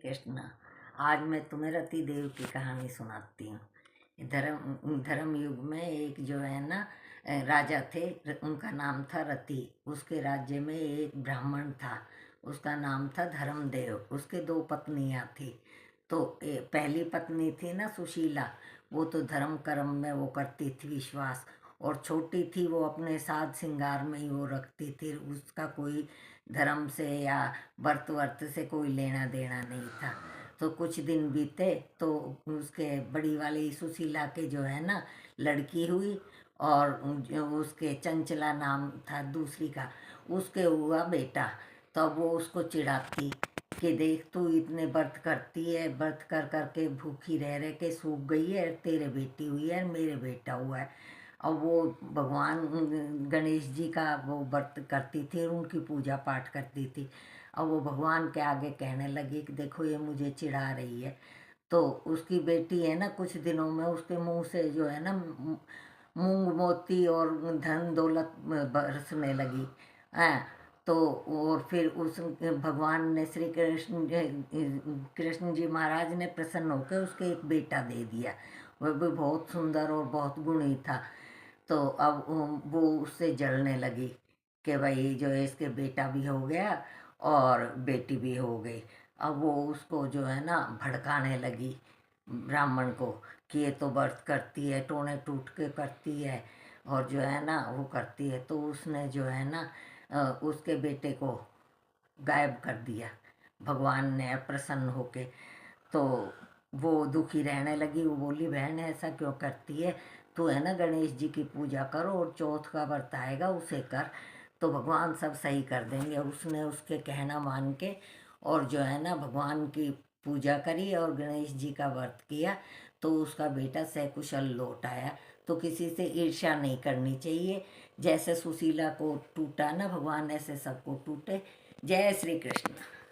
कृष्ण। आज मैं तुम्हें रति देव की कहानी सुनाती हूँ। धर्म युग में एक जो है ना राजा थे। उनका नाम था रति। उसके राज्य में एक ब्राह्मण था। उसका नाम था धर्मदेव। उसके दो पत्नियां थी। तो पहली पत्नी थी ना सुशीला, वो तो धर्म कर्म में वो करती थी विश्वास। और छोटी थी वो अपने साज श्रृंगार में ही वो रखती थी। उसका कोई धर्म से या व्रत वर्त से कोई लेना देना नहीं था। तो कुछ दिन बीते तो उसके बड़ी वाली सुशीला के जो है ना लड़की हुई। और जो उसके चंचला नाम था दूसरी का, उसके हुआ बेटा। तो अब वो उसको चिढ़ाती कि देख तू इतने व्रत करती है, व्रत कर करके भूखी रह रह के सूख गई है, तेरे बेटी हुई है मेरे बेटा हुआ है। और वो भगवान गणेश जी का वो व्रत करती थी और उनकी पूजा पाठ करती थी। और वो भगवान के आगे कहने लगी कि देखो ये मुझे चिढ़ा रही है। तो उसकी बेटी है ना, कुछ दिनों में उसके मुंह से जो है ना मूंग मोती और धन दौलत बरसने लगी। हैं। तो और फिर उस भगवान ने श्री कृष्ण जी महाराज ने प्रसन्न होकर उसके एक बेटा दे दिया। वह भी बहुत सुंदर और बहुत गुणी था। तो अब वो उससे जलने लगी कि भाई जो है इसके बेटा भी हो गया और बेटी भी हो गई। अब वो उसको जो है ना भड़काने लगी ब्राह्मण को कि ये तो व्रत करती है, टोने टूट के करती है और जो है ना वो करती है। तो उसने जो है ना उसके बेटे को गायब कर दिया भगवान ने प्रसन्न होके। तो वो दुखी रहने लगी। वो बोली बहन ऐसा क्यों करती है, तू है ना गणेश जी की पूजा करो और चौथ का व्रत आएगा उसे कर, तो भगवान सब सही कर देंगे। और उसने उसके कहना मान के और जो है ना भगवान की पूजा करी और गणेश जी का व्रत किया। तो उसका बेटा सकुशल लौट आया। तो किसी से ईर्ष्या नहीं करनी चाहिए। जैसे सुशीला को टूटा ना भगवान, ऐसे सबको टूटे। जय श्री कृष्ण।